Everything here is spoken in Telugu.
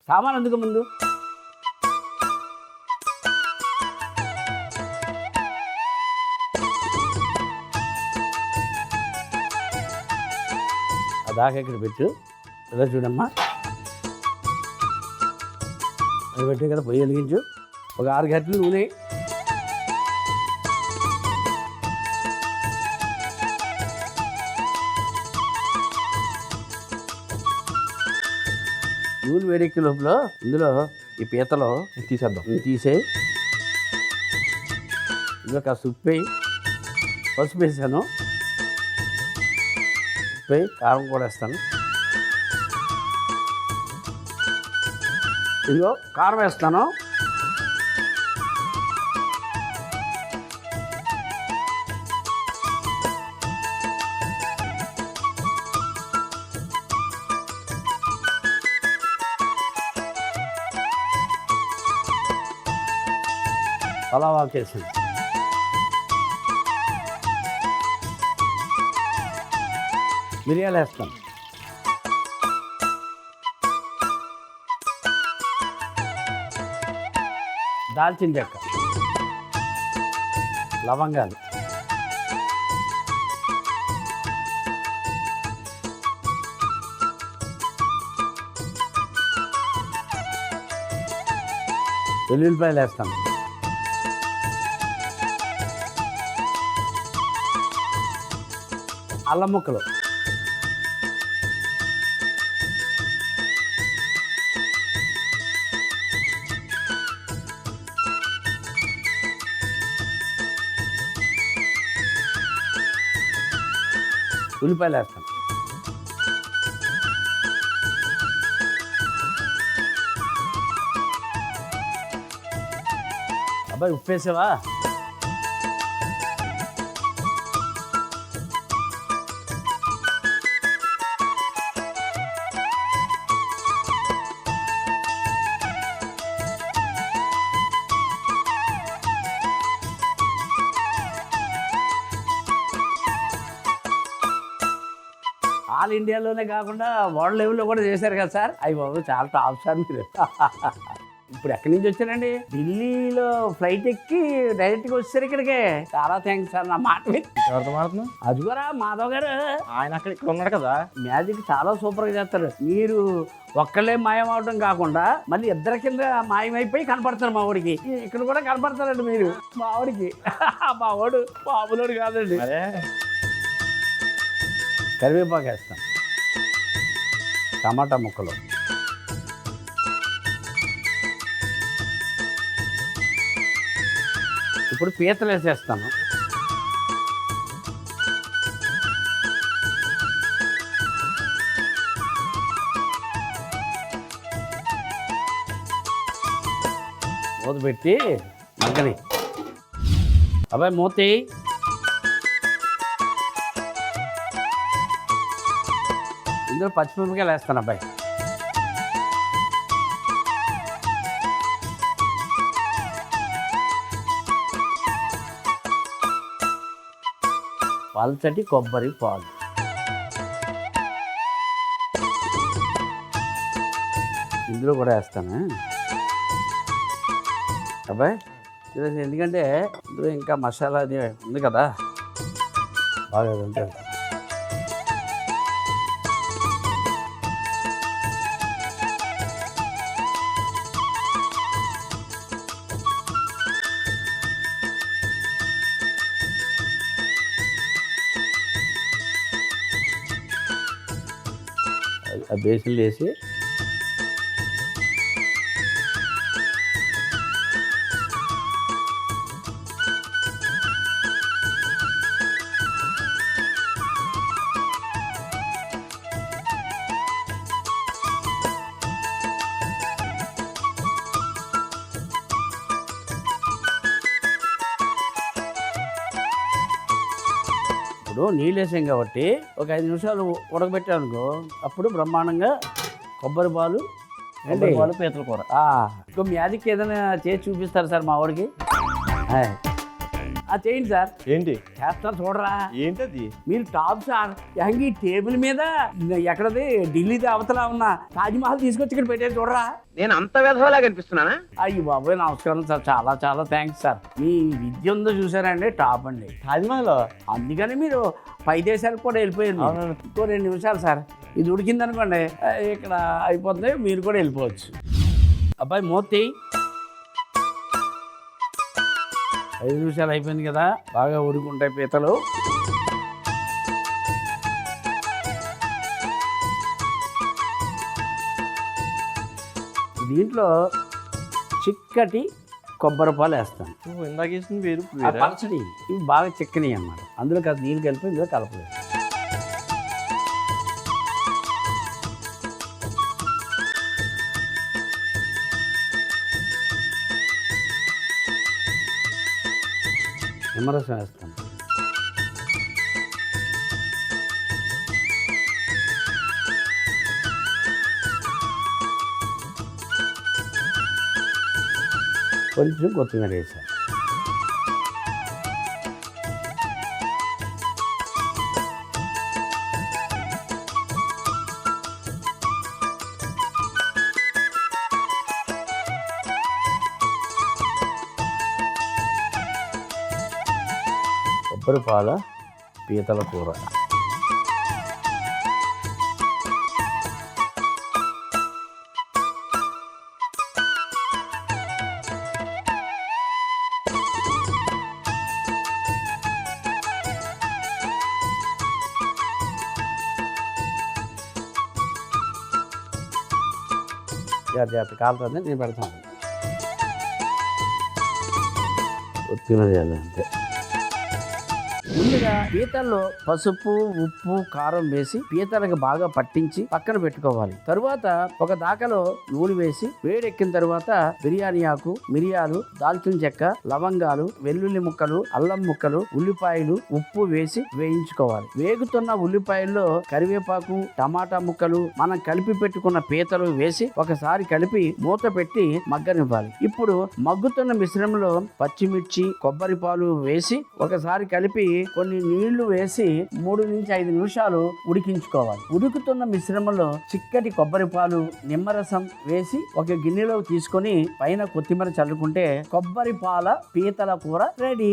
సామాన్ ఎందుకు ముందు దాకా ఇక్కడ పెట్టు ఇలా చూడమ్మా అది పెట్టే కదా పొయ్యి వెలిగించు ఒక 6 గంటలు నూనె నూనె వేడెక్కే లోపల ఇందులో ఈ పీతలో తీసేద్దాం. తీసేయి ఇందులో కాస్త ఉప్పు వేయి పసుపు వేసాను ఉప్పు వేయి కారం కూడా వేస్తాను ఇదిగో కారం వేస్తాను పలావ్ ఆకు వేసాను మిరియాలు వేస్తాను దాల్చిన చెక్క లవంగాలు వెల్లుల్లిపాయలు వేస్తాను అల్లం ముక్కలు ఉల్లిపాయలు వేస్తాను అబ్బాయి ఉప్పు వేసావా ఆల్ ఇండియాలోనే కాకుండా వరల్డ్ లెవెల్లో కూడా చేశారు కదా సార్ అయ్యి బాబు చాలా టాప్ సార్ మీరు ఇప్పుడు ఎక్కడి నుంచి వచ్చారండి ఢిల్లీలో ఫ్లైట్ ఎక్కి డైరెక్ట్గా వచ్చారు ఇక్కడికే చాలా థ్యాంక్స్ సార్ నా మాట ఎవరితో మాట్లాడుతున్నావు? అదిగోరా మాధవ్ గారు ఆయన అక్కడ ఇక్కడ ఉన్నాడు కదా. మ్యాజిక్ చాలా సూపర్గా చేస్తారు మీరు ఒక్కళ్ళే మాయం అవడం కాకుండా మళ్ళీ ఇద్దరి కింద మాయమైపోయి కనపడతారు మా ఊడికి ఇక్కడ కూడా కనపడతారండి మీరు మా ఊడికి మా వాడు మామూలుడు కాదండి అరే కరివేపాకు వేస్తాం టమాటా ముక్కలు ఇప్పుడు పీతలు వేసేస్తాను మూత పెట్టి మగ్గని అబ్బాయి మూతి ఇందులో పచ్చిమిరపకాయలు వేస్తాను అబ్బాయి పల్చటి కొబ్బరి పాలు ఇందులో కూడా వేస్తాను అబ్బాయి ఎందుకంటే ఇందులో ఇంకా మసాలా అది ఉంది కదా బాగా ఉంటుంది ఆ బేసిన్లు వేసి ఇప్పుడు నీళ్ళు వేసాం కాబట్టి ఒక 5 నిమిషాలు ఉడకబెట్టామనుకో అప్పుడు బ్రహ్మాండంగా కొబ్బరి పాలు పీతల కూర. ఇంకో మ్యాజిక్ ఏదైనా చేసి చూపిస్తారు సార్ మా వాడికి చేయండి సార్. ఏంటి చేస్తారు చూడరా. ఏంటది? మీరు టాప్ సార్. ఈ టేబుల్ మీద ఎక్కడది ఢిల్లీది అవతల ఉన్న తాజ్మహల్ తీసుకొచ్చి ఇక్కడ పెట్టేది చూడరా. నేను అంత విధవలా కనిపిస్తున్నానా? అయ్యి బాబోయ్, నమస్కారం సార్. చాలా చాలా థ్యాంక్స్ సార్. మీ విద్య ఉందో చూసారండి, టాప్ అండి. తాజ్మహల్ అందుకని మీరు పై దేశాలకు కూడా వెళ్ళిపోయారు. అవునవును. ఇంకో 2 నిమిషాలు సార్, ఇది ఉడికింది అనుకోండి ఇక్కడ అయిపోతుంది, మీరు కూడా వెళ్ళిపోవచ్చు. అబ్బాయి మూర్తి 5 నిమిషాలు అయిపోయింది కదా, బాగా ఉడుకుంటాయి పీతలు. దీంట్లో చిక్కటి కొబ్బరి పాలు వేస్తాను. నువ్వు ఇందాక వేసింది వేరు ఆ పలచడి ఇవి బాగా చిక్కని అన్నమాట. అందులో కాదు నీళ్ళు కలిపి ఇందులో కలపలేదు. నిమ్మరసం వేస్తాను. కొంచెం కొత్తిమీర వేసాను. కొబ్బరి పాల పీతల కూర. జాగ్రత్త కాలుతుంది, నేను పెడతాను. కొత్తిమీర చేయాలి అంతే. ముందుగా పీతల్లో పసుపు, ఉప్పు, కారం వేసి పీతలకు బాగా పట్టించి పక్కన పెట్టుకోవాలి. తరువాత ఒక దాకలో నూనె వేసి వేడెక్కిన తర్వాత బిర్యానీ ఆకు, మిరియాలు, దాల్చిన చెక్క, లవంగాలు, వెల్లుల్లి ముక్కలు, అల్లం ముక్కలు, ఉల్లిపాయలు, ఉప్పు వేసి వేయించుకోవాలి. వేగుతున్న ఉల్లిపాయల్లో కరివేపాకు, టమాటా ముక్కలు, మనం కలిపి పెట్టుకున్న పీతలు వేసి ఒకసారి కలిపి మూత పెట్టి మగ్గనివ్వాలి. ఇప్పుడు మగ్గుతున్న మిశ్రమంలో పచ్చిమిర్చి, కొబ్బరి పాలు వేసి ఒకసారి కలిపి కొన్ని నీళ్లు వేసి 3 నుంచి 5 నిమిషాలు ఉడికించుకోవాలి. ఉడుకుతున్న మిశ్రమంలో చిక్కటి కొబ్బరి పాలు, నిమ్మరసం వేసి ఒక గిన్నెలో తీసుకొని పైన కొత్తిమీర చల్లుకుంటే కొబ్బరి పాల పీతల కూర రెడీ.